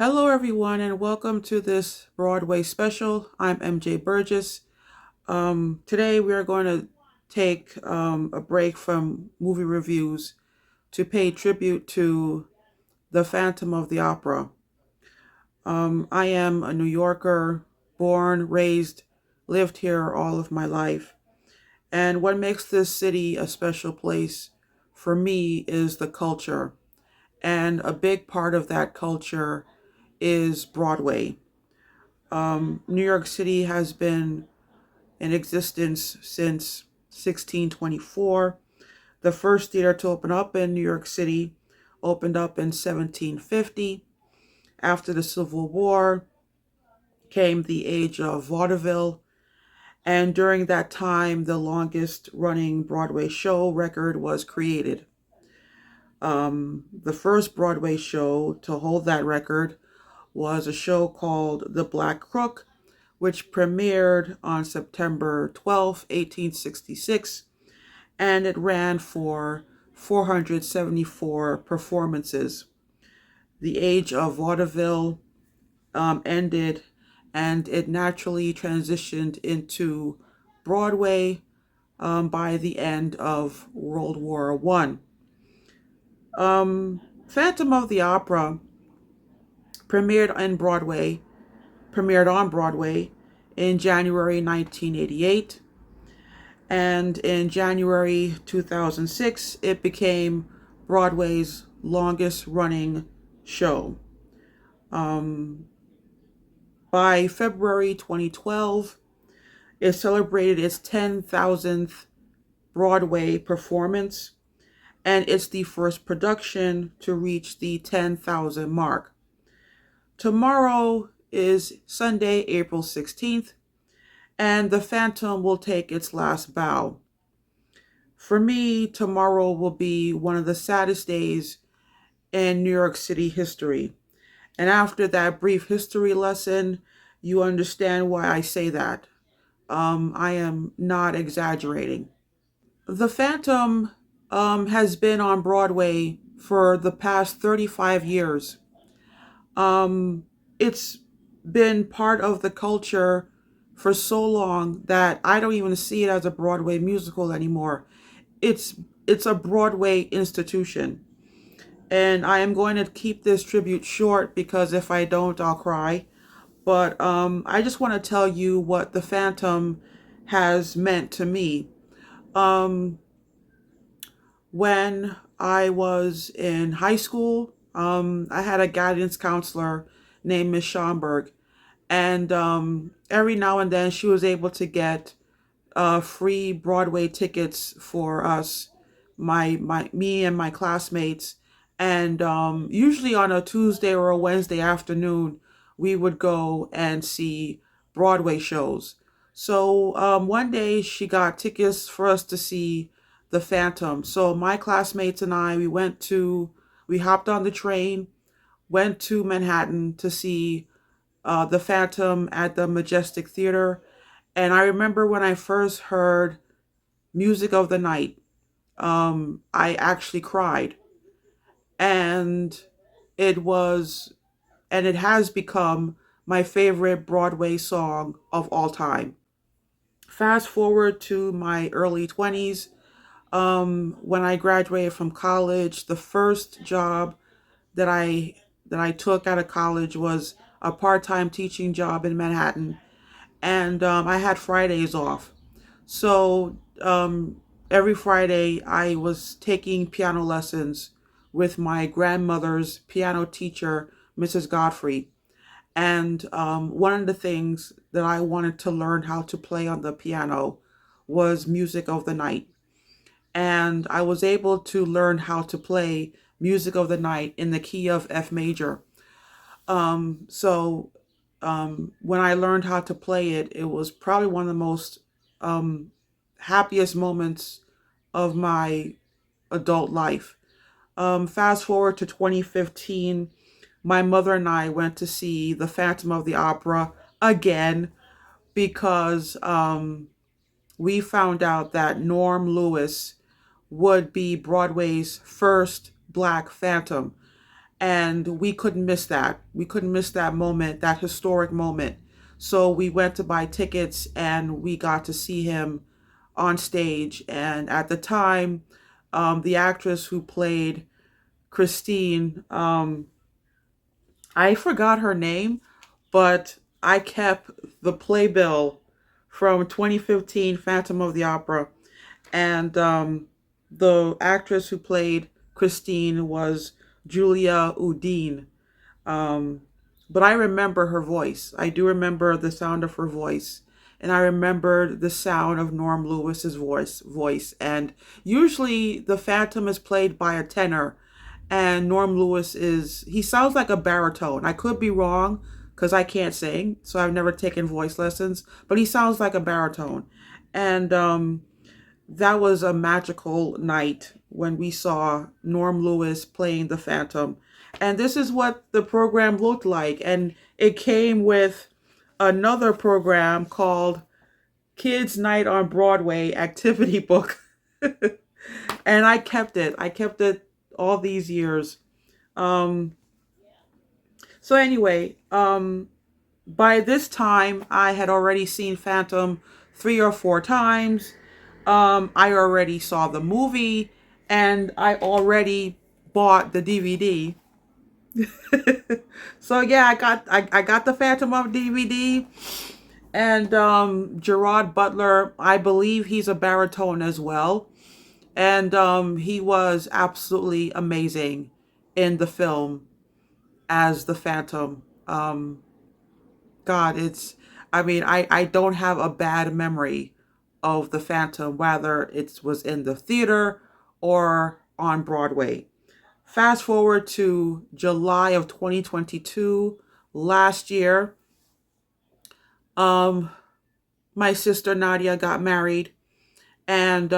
Hello, everyone, and welcome to this Broadway Special. I'm MJ Burgess. Today, we are going to take a break from movie reviews to pay tribute to The Phantom of the Opera. I am a New Yorker, born, raised, lived here all of my life. And what makes this city a special place for me is the culture. And a big part of that culture is Broadway. New York City has been in existence since 1624. The first theater to open up in New York City opened up in 1750. After the Civil War came the age of vaudeville, and during that time, the longest running Broadway show record was created. The first Broadway show to hold that record was a show called The Black Crook, which premiered on September 12th, 1866, and it ran for 474 performances. The age of vaudeville ended, and it naturally transitioned into Broadway by the end of World War One. Phantom of the Opera premiered on Broadway in January 1988, and in January 2006 it became Broadway's longest running show. By February 2012, it celebrated its 10,000th Broadway performance, and it's the first production to reach the 10,000 mark. Tomorrow is Sunday, April 16th, and The Phantom will take its last bow. For me, tomorrow will be one of the saddest days in New York City history. And after that brief history lesson, you understand why I say that. I am not exaggerating. The Phantom has been on Broadway for the past 35 years. It's been part of the culture for so long that I don't even see it as a Broadway musical anymore. It's it's a Broadway institution. And I am going to keep this tribute short because if I don't, I'll cry. But I just want to tell you what The Phantom has meant to me. Um, when I was in high school, I had a guidance counselor named Miss Schomburg, and every now and then she was able to get free Broadway tickets for us, me and my classmates, and usually on a Tuesday or a Wednesday afternoon, we would go and see Broadway shows. So one day she got tickets for us to see The Phantom. So my classmates and I, we hopped on the train, went to Manhattan to see The Phantom at the Majestic Theater. And I remember when I first heard Music of the Night, I actually cried. And it was, and it has become my favorite Broadway song of all time. Fast forward to my early 20s, when I graduated from college, the first job that I took out of college was a part-time teaching job in Manhattan, and I had Fridays off. So every Friday, I was taking piano lessons with my grandmother's piano teacher, Mrs. Godfrey. And one of the things that I wanted to learn how to play on the piano was Music of the Night. And I was able to learn how to play Music of the Night in the key of F major. So when I learned how to play it, it was probably one of the most um, happiest moments of my adult life. Fast forward to 2015, my mother and I went to see The Phantom of the Opera again because we found out that Norm Lewis would be Broadway's first Black Phantom. and we couldn't miss that. We couldn't miss that moment, that historic moment. So we went to buy tickets and we got to see him on stage. And at the time, the actress who played Christine, I forgot her name, but I kept the playbill from 2015 Phantom of the Opera. And the actress who played Christine was Julia Udine. Um, but I remember her voice. I do remember the sound of her voice. And I remembered the sound of Norm Lewis's voice. And usually the Phantom is played by a tenor, and Norm Lewis he sounds like a baritone. I could be wrong because I can't sing, so I've never taken voice lessons, but he sounds like a baritone. And that was a magical night when we saw Norm Lewis playing the Phantom. And this is what the program looked like. And it came with another program called Kids Night on Broadway Activity Book. And I kept it. I kept it all these years. Um, so anyway, by this time, I had already seen Phantom 3 or 4 times. I already saw the movie, and I already bought the DVD. So yeah, I got the Phantom of DVD, and Gerard Butler. I believe he's a baritone as well, and he was absolutely amazing in the film as the Phantom. God, I mean, I don't have a bad memory of the Phantom, whether it was in the theater or on Broadway. Fast forward to July of 2022, last year, um, my sister Nadia got married, and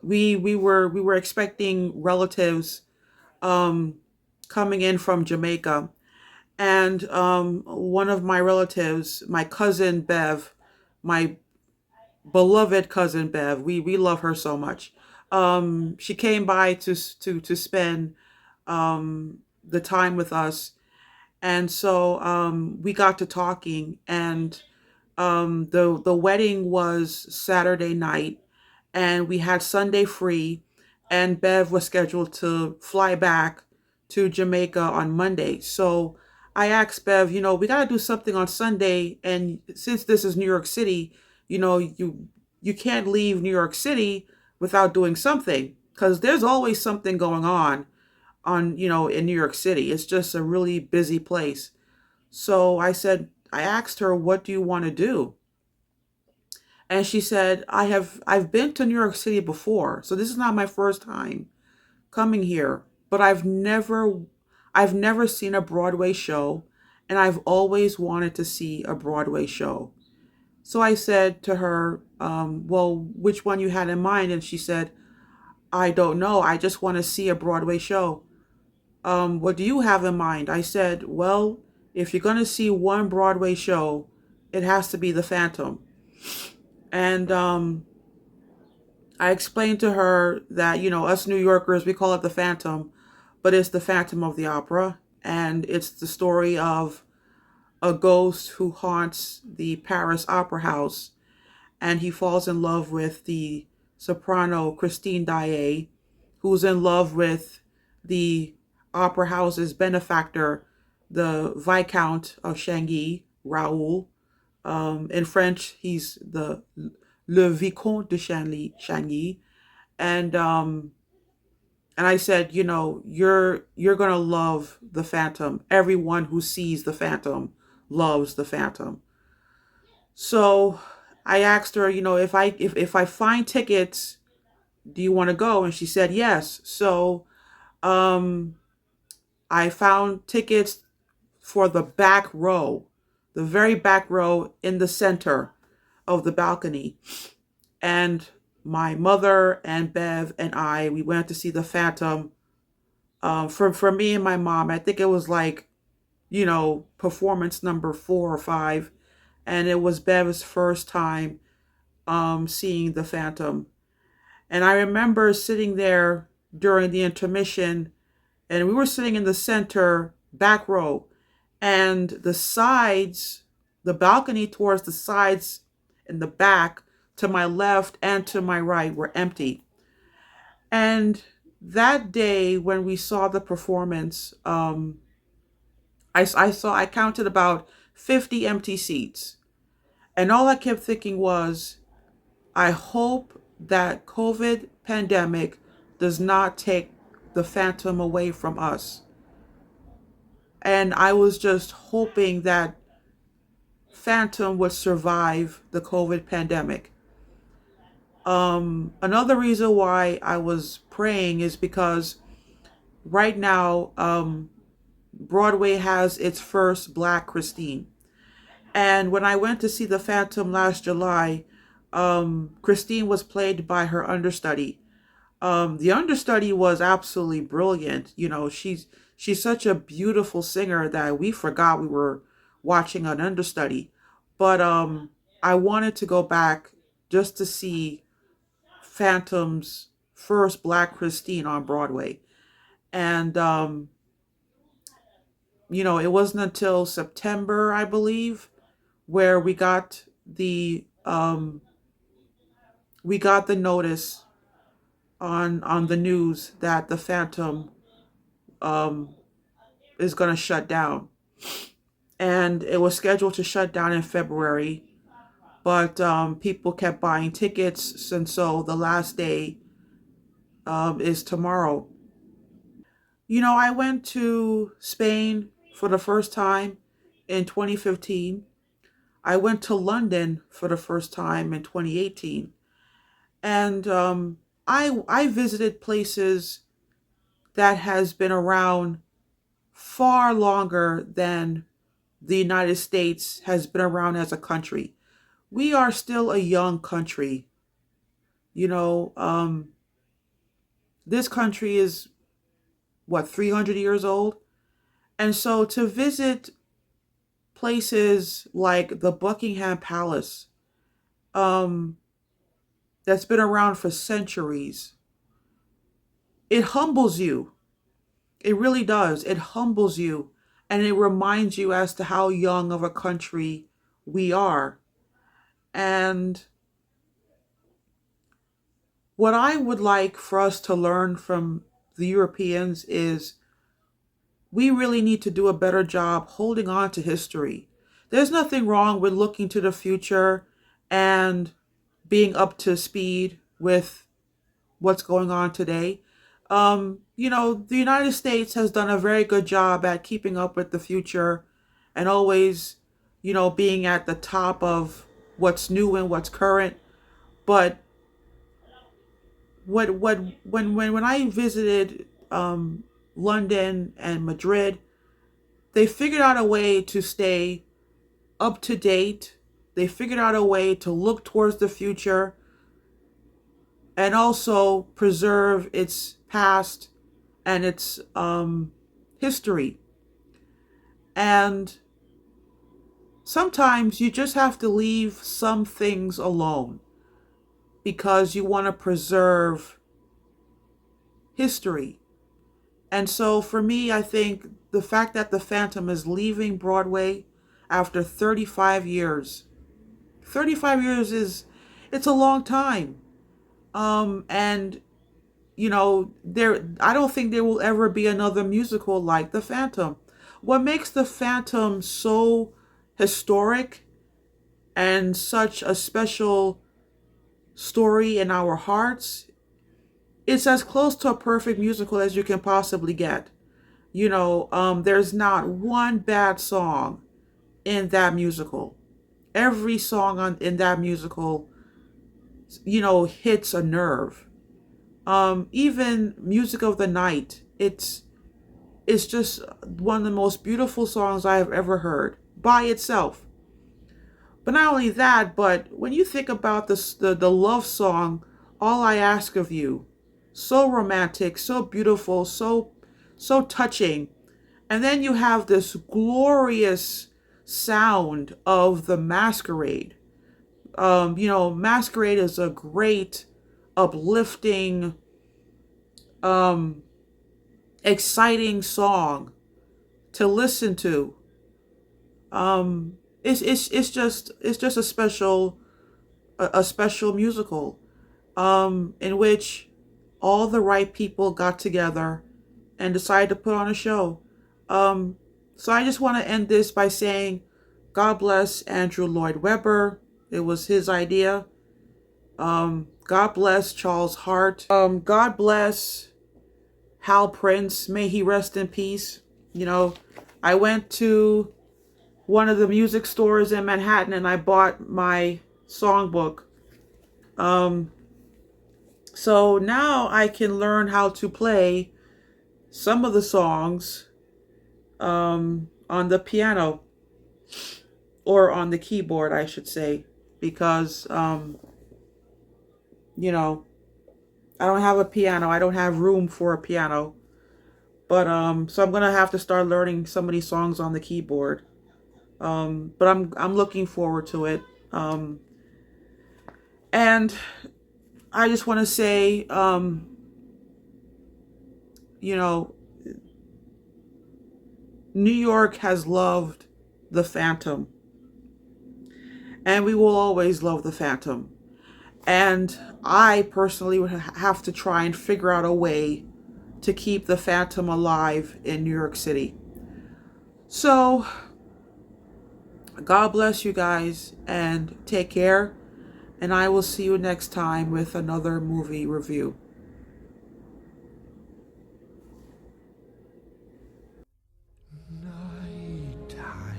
we were expecting relatives um, coming in from Jamaica. And one of my relatives, my cousin Bev, my beloved cousin Bev, we love her so much. She came by to spend the time with us, and so we got to talking, and the wedding was Saturday night, and we had Sunday free, and Bev was scheduled to fly back to Jamaica on Monday. So I asked Bev, we got to do something on Sunday, and since this is New York City, you can't leave New York City without doing something, because there's always something going on in New York City. It's just a really busy place. So I asked her, what do you want to do? And she said, I've been to New York City before, so this is not my first time coming here, but I've never seen a Broadway show, and I've always wanted to see a Broadway show. So I said to her, well, which one you had in mind? And she said, I don't know. I just want to see a Broadway show. What do you have in mind? I said, well, if you're going to see one Broadway show, it has to be The Phantom. And I explained to her that, us New Yorkers, we call it The Phantom, but it's the Phantom of the Opera. And it's the story of a ghost who haunts the Paris Opera House. And he falls in love with the soprano Christine Daae, who's in love with the opera house's benefactor, the Viscount of Changy, Raoul. In French, he's the Le Vicomte de Changy. And I said, you're gonna love the Phantom. Everyone who sees the Phantom loves the Phantom. So I asked her, if I find tickets, do you want to go? And she said yes. So um, I found tickets for the back row, the very back row in the center of the balcony. And my mother and Bev and we went to see the Phantom. For me and my mom, I think it was like, performance number 4 or 5. And it was Bev's first time seeing the Phantom. And I remember sitting there during the intermission, and we were sitting in the center back row, and the sides, the balcony towards the sides in the back to my left and to my right were empty. And that day when we saw the performance, I counted about 50 empty seats. And all I kept thinking was, I hope that COVID pandemic does not take the Phantom away from us. And I was just hoping that Phantom would survive the COVID pandemic. Another reason why I was praying is because right now, Broadway has its first Black Christine. And when I went to see The Phantom last July, Christine was played by her understudy. The understudy was absolutely brilliant. You know, she's such a beautiful singer that we forgot we were watching an understudy. But I wanted to go back just to see Phantom's first Black Christine on Broadway. And it wasn't until September, I believe, where we got the notice on the news that the Phantom um, is going to shut down, and it was scheduled to shut down in February, but people kept buying tickets, and so the last day is tomorrow. I went to Spain for the first time in 2015. I went to London for the first time in 2018, and I visited places that has been around far longer than the United States has been around as a country. We are still a young country. You know, this country is what, 300 years old? And so to visit places like the Buckingham Palace, um, that's been around for centuries, it humbles you. It really does. It humbles you, and it reminds you as to how young of a country we are. And what I would like for us to learn from the Europeans is we really need to do a better job holding on to history. There's nothing wrong with looking to the future and being up to speed with what's going on today. The United States has done a very good job at keeping up with the future and always, being at the top of what's new and what's current. But what when I visited London and Madrid, they figured out a way to stay up to date. They figured out a way to look towards the future and also preserve its past and its history. And sometimes you just have to leave some things alone because you want to preserve history. And so for me, I think the fact that the Phantom is leaving Broadway after 35 years, 35 years it's a long time. And there I don't think there will ever be another musical like The Phantom. What makes The Phantom so historic and such a special story in our hearts, it's as close to a perfect musical as you can possibly get. There's not one bad song in that musical. Every song in that musical, hits a nerve. Even Music of the Night, it's just one of the most beautiful songs I have ever heard by itself. But not only that, but when you think about the love song, All I Ask of You, so romantic, so beautiful, so touching. And then you have this glorious sound of the Masquerade. Masquerade is a great, uplifting, um, exciting song to listen to. It's just a special musical in which all the right people got together and decided to put on a show. So I just want to end this by saying, God bless Andrew Lloyd Webber. It was his idea. God bless Charles Hart. God bless Hal Prince. May he rest in peace. I went to one of the music stores in Manhattan and I bought my songbook. So now I can learn how to play some of the songs on the piano, or on the keyboard, I should say, because I don't have a piano. I don't have room for a piano. But so I'm gonna have to start learning some of these songs on the keyboard. But I'm looking forward to it. And I just want to say, you know, New York has loved the Phantom, and we will always love the Phantom. And I personally would have to try and figure out a way to keep the Phantom alive in New York City. So, God bless you guys and take care. And I will see you next time with another movie review. Nighttime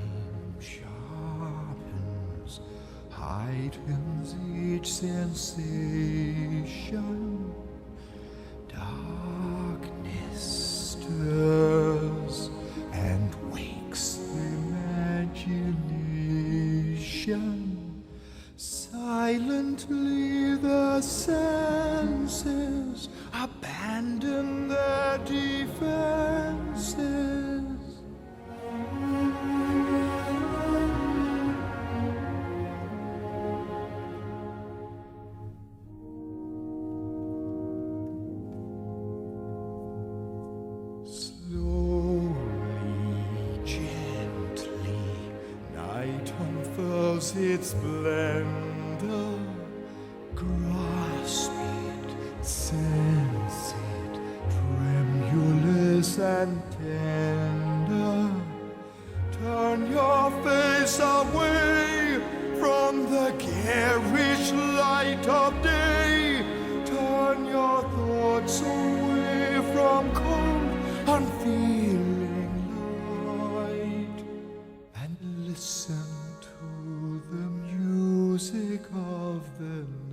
sharpens, heightens each sensation. Darkness stirs and wakes imagination. Silently the senses abandon their defenses. Slowly, gently, night unfurls its splendor. Grasp it, sense it, tremulous and tender. Turn your face away from the garish light of day. Turn your thoughts away from cold, unfeeling light, and listen to the music of the night.